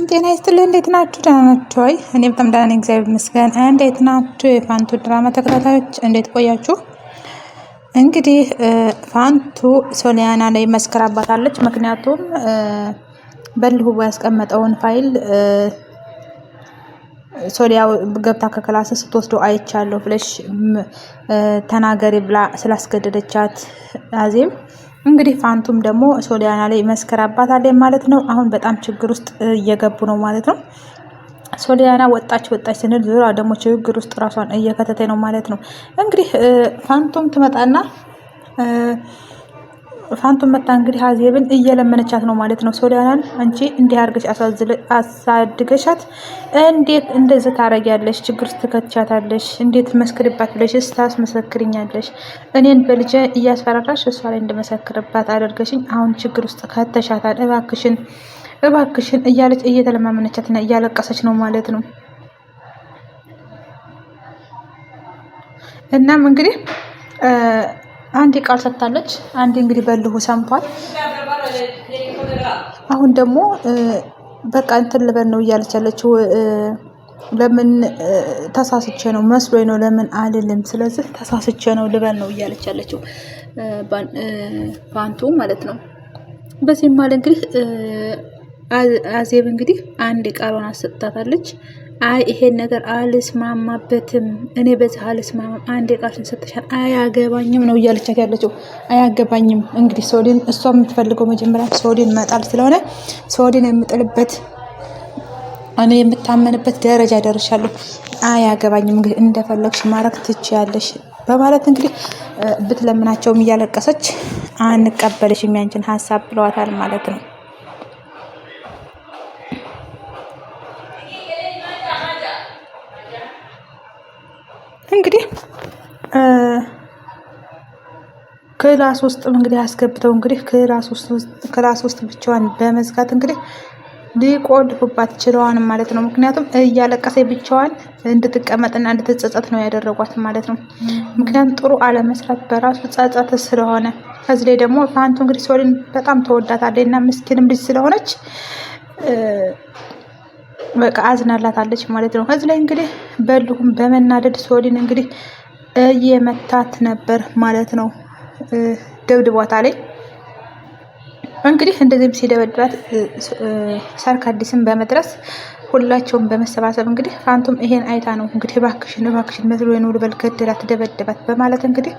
ሰላም ጤና ይስጥልኝ። እንዴት ናችሁ? ደህና ናችሁ ወይ? እኔ በጣም ደህና ነኝ፣ እግዚአብሔር ይመስገን። እንዴት ናችሁ የፋንቱ ድራማ ተከታታዮች? እንዴት ቆያችሁ? እንግዲህ ፋንቱ ሶሊያና ላይ መስከራባታለች። ምክንያቱም በልሁ ያስቀመጠውን ፋይል ሶሊያ ገብታ ከክላስ ስትወስዶ አይቻለሁ ብለሽ ተናገሪ ብላ ስላስገደደቻት አዜብ እንግዲህ ፋንቱም ደግሞ ሶሊያና ላይ መስከራባታለች ማለት ነው። አሁን በጣም ችግር ውስጥ እየገቡ ነው ማለት ነው። ሶሊያና ወጣች ስንል ዙራ ደግሞ ችግር ውስጥ ራሷን እየከተተ ነው ማለት ነው። እንግዲህ ፋንቱም መጣ እንግዲህ አዜብን እየለመነቻት ነው ማለት ነው። ሶሊያናን አንቺ እንዲህ አድርገሽ አሳድገሻት እንዴት እንደዚህ ታረጊያለሽ? ችግር ውስጥ ትከቻታለሽ? እንዴት መስክርባት ብለሽ ታስመሰክርኛለሽ? እኔን በልጄ እያስፈራራሽ እሷ ላይ እንደመሰክርባት አደርገሽኝ አሁን ችግር ውስጥ ከተሻታል። እባክሽን እያለች እየተለማመነቻትና እያለቀሰች ነው ማለት ነው። እናም እንግዲህ አንድ ቃል ሰጥታለች። አንድ እንግዲህ በልሁ ሰምቷል። አሁን ደግሞ በቃ እንትን ልበል ነው እያለች ያለችው። ለምን ተሳስቼ ነው መስሎኝ ነው ለምን አልልም። ስለዚህ ተሳስቼ ነው ልበል ነው እያለች ያለችው ፋንቱ ማለት ነው። በዚህም ማለት እንግዲህ አዜብ እንግዲህ አንድ ቃሏን አሰጥታታለች። አይ ይሄን ነገር አልስማማበትም፣ እኔ በዚህ አልስማማም፣ አንድ ቃልሽን ሰጥተሻል፣ አያገባኝም ነው እያለቻት ያለችው። አያገባኝም እንግዲህ ሶሊን እሷ የምትፈልገው መጀመሪያ ሶሊን መጣል ስለሆነ ሶሊን የምጥልበት እኔ የምታመንበት ደረጃ ደርሻለሁ። አያገባኝም እንግዲህ እንደፈለግሽ ማድረግ ትችያለሽ በማለት እንግዲህ ብትለምናቸውም እያለቀሰች አንቀበልሽም ያንቺን ሀሳብ ብለዋታል ማለት ነው። እንግዲህ ክላስ ውስጥ እንግዲህ አስገብተው እንግዲህ ክላስ ውስጥ ብቻዋን በመዝጋት እንግዲህ ሊቆልፉባት ችለዋን ማለት ነው። ምክንያቱም እያለቀሰ ብቻዋን እንድትቀመጥና እንድትጸጸት ነው ያደረጓት ማለት ነው። ምክንያቱም ጥሩ አለመስራት በራሱ ጸጸት ስለሆነ ከዚህ ላይ ደግሞ ፋንቱ እንግዲህ ሶሊን በጣም ተወዳታለች እና ምስኪንም ልጅ ስለሆነች በቃ አዝናላታለች ማለት ነው። ከዚህ ላይ እንግዲህ በልሁም በመናደድ ሶሊን እንግዲህ እየመታት ነበር ማለት ነው። ደብድቧታ ላይ እንግዲህ እንደዚህም ሲደበድባት ሰርካዲስን በመድረስ ሁላቸውም በመሰባሰብ እንግዲህ ፋንቱም ይሄን አይታ ነው እንግዲህ እባክሽን መስሎ ነው ልበል ገደላት ደበደባት በማለት እንግዲህ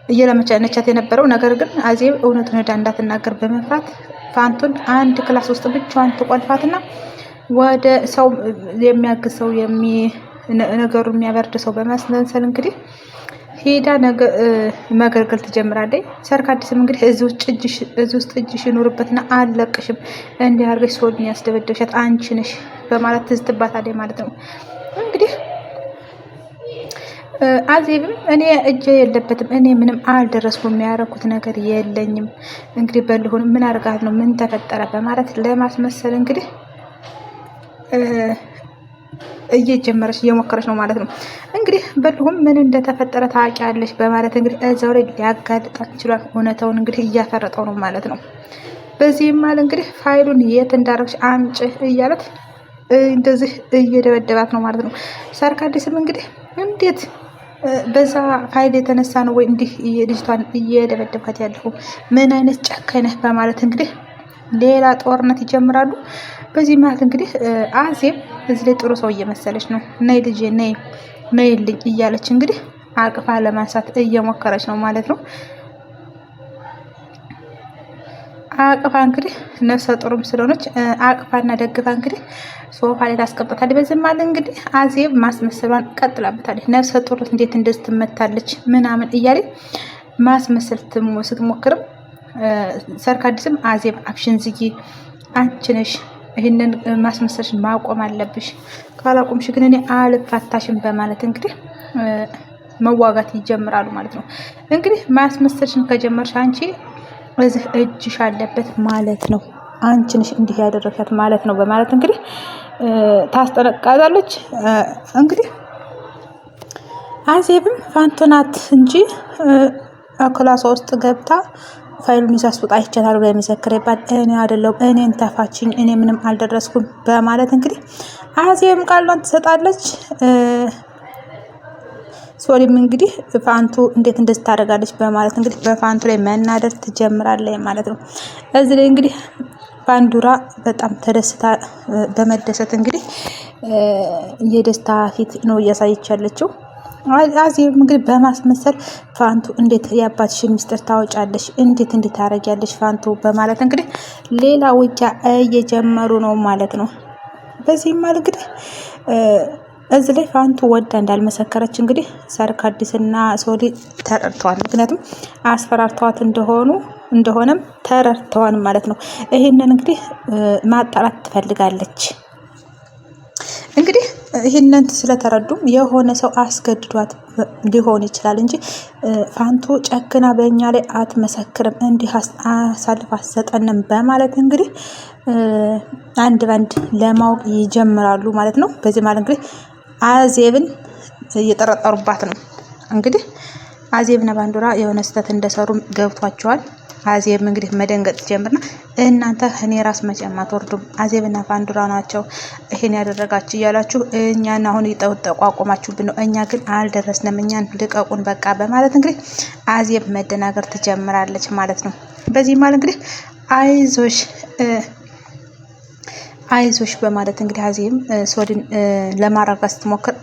እየለመቻነቻት የነበረው ነገር ግን አዜብ እውነቱን ሄዳ እንዳትናገር በመፍራት ፋንቱን አንድ ክላስ ውስጥ ብቻዋን ትቆልፋትና ወደ ሰው የሚያግዝ ሰው ነገሩ የሚያበርድ ሰው በማስመሰል እንግዲህ ሄዳ መገልገል ትጀምራለች። ሰርካዲስም እንግዲህ እዚህ ውስጥ እጅሽ ይኖርበትና አለቅሽም እንዲህ አድርገሽ ሶሊን ያስደበደብሻት አንቺ ነሽ በማለት ትዝትባታለች ማለት ነው። እንግዲህ አዜብም እኔ እጄ የለበትም፣ እኔ ምንም አልደረስኩም፣ የሚያረኩት ነገር የለኝም፣ እንግዲህ በልሁን ምን አርጋት ነው ምን ተፈጠረ በማለት ለማስመሰል እንግዲህ እየሞከረች ነው ማለት ነው። እንግዲህ በልሁም ምን እንደተፈጠረ ታውቂያለሽ በማለት እንግዲህ እዛው ላይ ሊያጋልጣት ይችላል። እውነታውን እንግዲህ እያፈረጠው ነው ማለት ነው። በዚህም ማለት እንግዲህ ፋይሉን የት እንዳረግሽ አምጪ እያለት እንደዚህ እየደበደባት ነው ማለት ነው። ሰርካዲስም እንግዲህ እንዴት በዛ ፋይል የተነሳ ነው ወይ እንዲህ ልጅቷን እየደበደብካት ያለው ምን አይነት ጨካኝ ነህ በማለት እንግዲህ ሌላ ጦርነት ይጀምራሉ። በዚህ ማለት እንግዲህ አዜብ እዚህ ላይ ጥሩ ሰው እየመሰለች ነው። ነይ ልጄ ነይልኝ እያለች እንግዲህ አቅፋ ለማንሳት እየሞከረች ነው ማለት ነው። አቅፋ እንግዲህ ነፍሰ ጡርም ስለሆነች አቅፋና ደግፋ እንግዲህ ሶፋ ላይ ታስቀምጣለች። በዚህ ማለት እንግዲህ አዜብ ማስመሰሏን ቀጥላበታለች። ነፍሰ ጡር እንዴት እንደዚህ ትመታለች ምናምን እያለች ማስመሰል ስትሞክርም ሰርካዲስም አዜብ አፍሽን ዝጊ፣ አንቺ ነሽ ይህንን ማስመሰልሽን ማቆም አለብሽ፣ ካላቆምሽ ግን እኔ አልፋታሽም በማለት እንግዲህ መዋጋት ይጀምራሉ ማለት ነው። እንግዲህ ማስመሰልሽን ከጀመርሽ አንቺ እዚህ እጅሽ አለበት ማለት ነው፣ አንቺ ነሽ እንዲህ ያደረሻት ማለት ነው በማለት እንግዲህ ታስጠነቅቃታለች። እንግዲህ አዜብም ፋንቱ ናት እንጂ ክላሷ ውስጥ ገብታ ፋይሉን ይዛ አስወጣ ይቻላል ብላ የመሰከረባት እኔ አይደለሁም፣ እኔን ተፋችኝ፣ እኔ ምንም አልደረስኩም በማለት እንግዲህ አዜብም ቃሏን ትሰጣለች። ሶሊም እንግዲህ ፋንቱ እንዴት እንደዚህ ታደርጋለች በማለት እንግዲህ በፋንቱ ላይ መናደር ትጀምራለች ማለት ነው። እዚህ ላይ እንግዲህ ባንዱራ በጣም ተደስታ በመደሰት እንግዲህ የደስታ ፊት ነው እያሳየች ያለችው። አዜብ እንግዲህ በማስመሰል ፋንቱ እንዴት የአባትሽን ሚስጥር ታወጫለሽ? እንዴት ታደርጊያለሽ ፋንቱ በማለት እንግዲህ ሌላ ውጊያ እየጀመሩ ነው ማለት ነው። በዚህም ማለት እንግዲህ እዚህ ላይ ፋንቱ ወዳ እንዳልመሰከረች እንግዲህ ሰርካዲስና ሶሊ ተረድተዋል። ምክንያቱም አስፈራርተዋት እንደሆነም ተረድተዋል ማለት ነው። ይሄንን እንግዲህ ማጣራት ትፈልጋለች። እንግዲህ ይህንን ስለተረዱም የሆነ ሰው አስገድዷት ሊሆን ይችላል እንጂ ፋንቱ ጨክና በእኛ ላይ አትመሰክርም፣ እንዲህ አሳልፍ አትሰጠንም በማለት እንግዲህ አንድ ባንድ ለማወቅ ይጀምራሉ ማለት ነው። በዚህ ማለት እንግዲህ አዜብን እየጠረጠሩባት ነው። እንግዲህ አዜብና ባንዱራ የሆነ ስህተት እንደሰሩ ገብቷቸዋል። አዜብ እንግዲህ መደንገጥ ጀምርና እናንተ እኔ ራስ መቼም አትወርዱም፣ አዜብና ባንዱራ ናቸው ይሄን ያደረጋችሁ እያላችሁ እኛን አሁን ይጠቋቁማችሁብን ነው፣ እኛ ግን አልደረስንም፣ እኛን ልቀቁን በቃ በማለት እንግዲህ አዜብ መደናገር ትጀምራለች ማለት ነው። በዚህ ማለት እንግዲህ አይዞሽ በማለት እንግዲህ አዜብም ሶሊን ለማረጋጋት ስትሞክር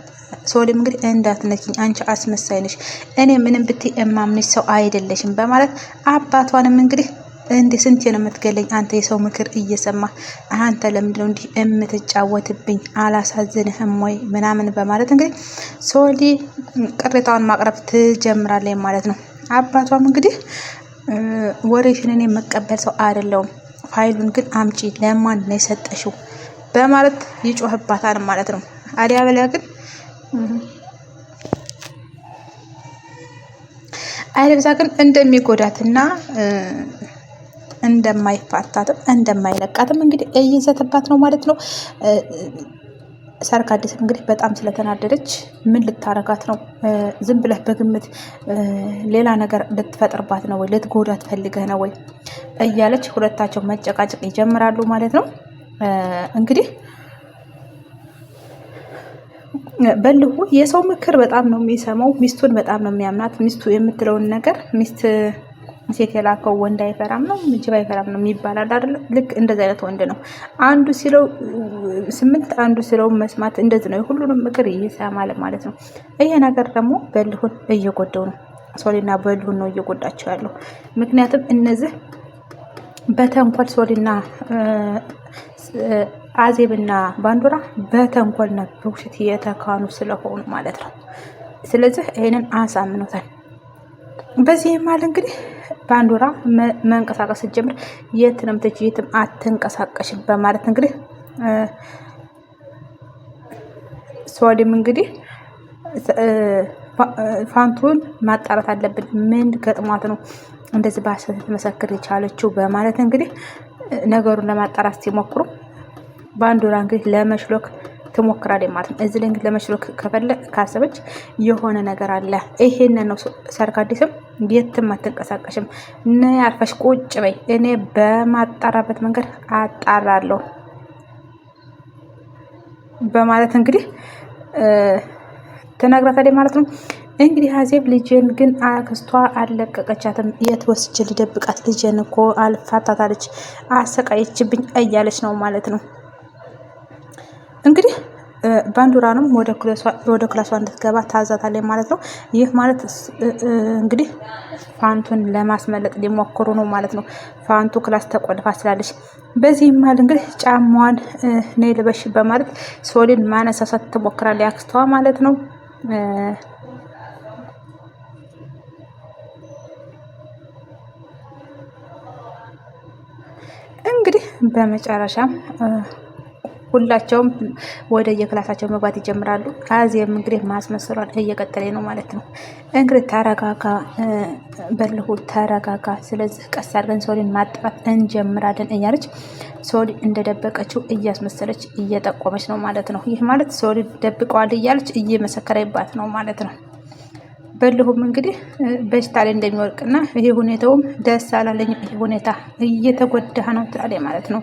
ሶሊም እንግዲህ እንዳትነኪኝ አንቺ አስመሳይ ነሽ፣ እኔ ምንም ብትይ እማምንሽ ሰው አይደለሽም በማለት አባቷንም እንግዲህ እንዲህ ስንቴ ነው የምትገለኝ አንተ የሰው ምክር እየሰማ አንተ ለምንድነው እንዲህ የምትጫወትብኝ አላሳዝንህም ወይ ምናምን በማለት እንግዲህ ሶሊ ቅሬታዋን ማቅረብ ትጀምራለች ማለት ነው። አባቷም እንግዲህ ወሬሽን እኔ መቀበል ሰው አይደለሁም፣ ፋይሉን ግን አምጪ ለማን ነው የሰጠሽው በማለት ይጮህባታል ማለት ነው። አዲያ በላ ግን አይለብሳ ግን እንደሚጎዳትና እንደማይፋታትም እንደማይለቃትም እንግዲህ እየዘተባት ነው ማለት ነው። ሰርካዲስም እንግዲህ በጣም ስለተናደደች ምን ልታረጋት ነው? ዝም ብለህ በግምት ሌላ ነገር ልትፈጥርባት ነው ወይ? ልትጎዳት ፈልገህ ነው ወይ? እያለች ሁለታቸው መጨቃጨቅ ይጀምራሉ ማለት ነው። እንግዲህ በልሁ የሰው ምክር በጣም ነው የሚሰማው። ሚስቱን በጣም ነው የሚያምናት። ሚስቱ የምትለውን ነገር ሴት የላከው ወንድ አይፈራም ነው ጅብ አይፈራም ነው የሚባላል አይደል? ልክ እንደዚህ አይነት ወንድ ነው። አንዱ ሲለው 8 አንዱ ሲለው መስማት እንደዚህ ነው። ሁሉንም ምክር ይሰማል ማለት ነው። ይሄ ነገር ደግሞ በልሁን እየጎዳው ነው። ሶሊና በልሁን ነው እየጎዳቸው ያለው። ምክንያቱም እነዚህ በተንኮል ሶሊና አዜብና ባንዱራ በተንኮልና በውሸት የተካኑ ስለሆኑ ማለት ነው። ስለዚህ ይሄንን አሳምኖታል። በዚህ ማለት እንግዲህ ባንዱራ መንቀሳቀስ ጀምር የትንም ትጂ የትም አትንቀሳቀሽም በማለት እንግዲህ ሶሊም እንግዲህ ፋንቱን ማጣራት አለብን፣ ምን ገጥሟት ነው እንደዚህ በሐሰት መሰከር የቻለችው በማለት እንግዲህ ነገሩን ለማጣራት ሲሞክሩ ባንዱራ እንግዲህ ለመሽሎክ ትሞክራለች ማለት ነው። እዚህ ላይ እንግዲህ ለመሽሎክ ካሰበች የሆነ ነገር አለ። ይሄንን ነው ሰርካዲስም የትም አትንቀሳቀሽም፣ ነይ አርፈሽ ቁጭ በይ፣ እኔ በማጣራበት መንገድ አጣራለሁ በማለት እንግዲህ ትነግራታለች ማለት ነው። እንግዲህ አዜብ ልጄን ግን አክስቷ አለቀቀቻትም፣ የት ወስጄ ልደብቃት? ልጄን እኮ አልፋታታለች፣ አሰቃየችብኝ እያለች ነው ማለት ነው። እንግዲህ ባንዱራንም ወደ ክላሷ እንድትገባ ታዛታለች ማለት ነው። ይህ ማለት እንግዲህ ፋንቱን ለማስመለጥ ሊሞክሩ ነው ማለት ነው። ፋንቱ ክላስ ተቆልፋ ስላለች በዚህም ማለት እንግዲህ ጫማዋን ነይ ልበሽ በማለት ሶሊን ማነሳሳት ትሞክራለች አክስቷ ማለት ነው። እንግዲህ በመጨረሻም ሁላቸውም ወደ የክላሳቸው መግባት ይጀምራሉ። አዜብ እንግዲህ ማስመሰሏን እየቀጠለ ነው ማለት ነው። እንግዲህ ተረጋጋ በልሁ ተረጋጋ፣ ስለዚህ ቀስ አድርገን ሶሊን ማጣራት እንጀምራለን እያለች ሶሊ እንደደበቀችው እያስመሰለች እየጠቆመች ነው ማለት ነው። ይህ ማለት ሶሊ ደብቀዋል እያለች እየመሰከረባት ነው ማለት ነው። በልሁም እንግዲህ በሽታ ላይ እንደሚወድቅና ይሄ ሁኔታውም ደስ አላለኝም። ይሄ ሁኔታ እየተጎዳህ ነው ትላለች ማለት ነው።